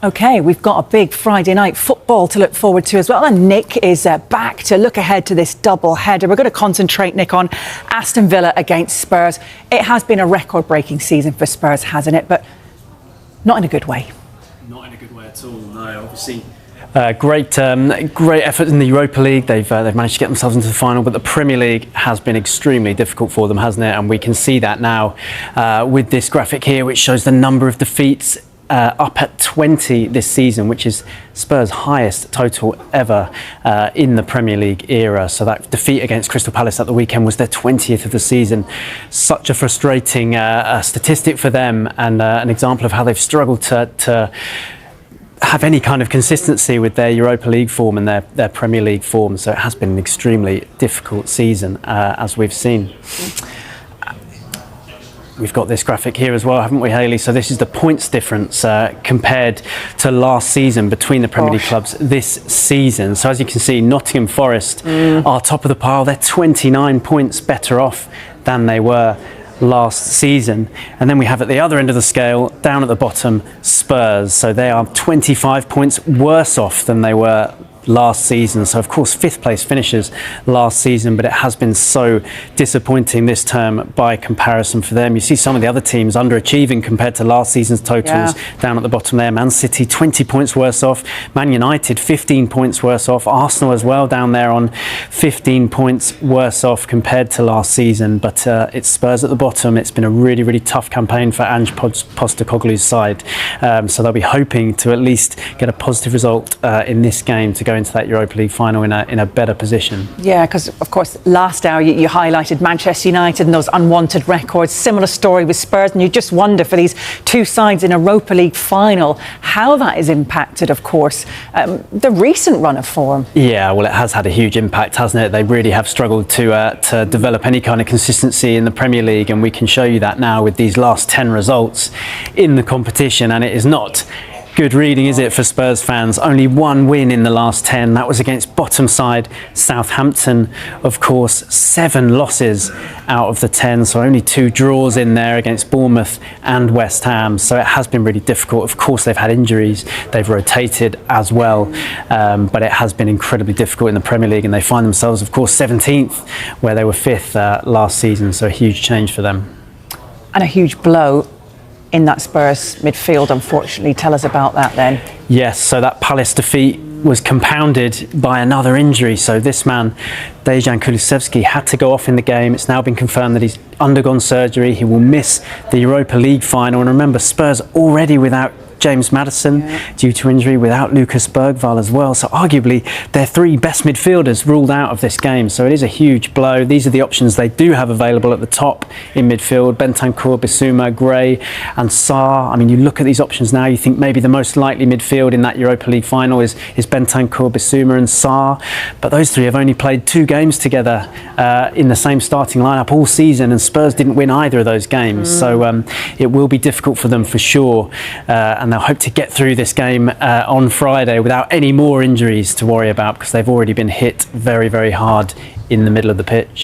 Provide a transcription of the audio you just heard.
OK, we've got a big Friday night football to look forward to as well. And Nick is back to look ahead to this double header. We're going to concentrate, Nick, on Aston Villa against Spurs. It has been a record-breaking season for Spurs, hasn't it? But not in a good way. Not in a good way at all, no. Obviously, great effort in the Europa League. They've managed to get themselves into the final, but the Premier League has been extremely difficult for them, hasn't it? And we can see that now with this graphic here, which shows the number of defeats up at 20 this season, which is Spurs' highest total ever in the Premier League era. So that defeat against Crystal Palace at the weekend was their 20th of the season. Such a frustrating statistic for them, and an example of how they've struggled to have any kind of consistency with their Europa League form and their Premier League form. So it has been an extremely difficult season, as we've seen. We've got this graphic here as well, haven't we, Hayley? So this is the points difference compared to last season between the Premier League clubs this season. So as you can see, Nottingham Forest are top of the pile. They're 29 points better off than they were last season. And then we have at the other end of the scale, down at the bottom, Spurs. So they are 25 points worse off than they were last season. So of course 5th place finishes last season, but it has been so disappointing this term by comparison for them. You see some of the other teams underachieving compared to last season's totals down at the bottom there. Man City 20 points worse off, Man United 15 points worse off, Arsenal as well down there on 15 points worse off compared to last season. But it's Spurs at the bottom. It's been a really tough campaign for Ange Postecoglou's side, so they'll be hoping to at least get a positive result in this game to go into that Europa League final in a better position. Yeah, because of course last hour you highlighted Manchester United and those unwanted records. Similar story with Spurs, and you just wonder for these two sides in a Europa League final how that has impacted, of course, the recent run of form. Yeah, well, it has had a huge impact, hasn't it? They really have struggled to develop any kind of consistency in the Premier League, and we can show you that now with these last 10 results in the competition. And it is not good reading, is it, for Spurs fans? Only one win in the last 10. That was against bottom side Southampton, of course. 7 losses out of the 10, so only 2 draws in there against Bournemouth and West Ham. So it has been really difficult. Of course, they've had injuries. They've rotated as well, but it has been incredibly difficult in the Premier League, and they find themselves, of course, 17th, where they were 5th last season. So a huge change for them. And a huge blow in that Spurs midfield, unfortunately. Tell us about that then. Yes, so that Palace defeat was compounded by another injury. So this man, Dejan Kulusevski, had to go off in the game. It's now been confirmed that he's undergone surgery. He will miss the Europa League final. And remember, Spurs already without James Maddison due to injury, without Lucas Bergvall as well. So arguably their 3 best midfielders ruled out of this game. So it is a huge blow. These are the options they do have available at the top in midfield: Bentancur, Bissouma, Gray and Sarr. I mean, you look at these options now, you think maybe the most likely midfield in that Europa League final is Bentancur, Bissouma and Sarr. But those 3 have only played 2 games together in the same starting lineup all season, and Spurs didn't win either of those games. So it will be difficult for them for sure. And they'll hope to get through this game on Friday without any more injuries to worry about, because they've already been hit very hard in the middle of the pitch.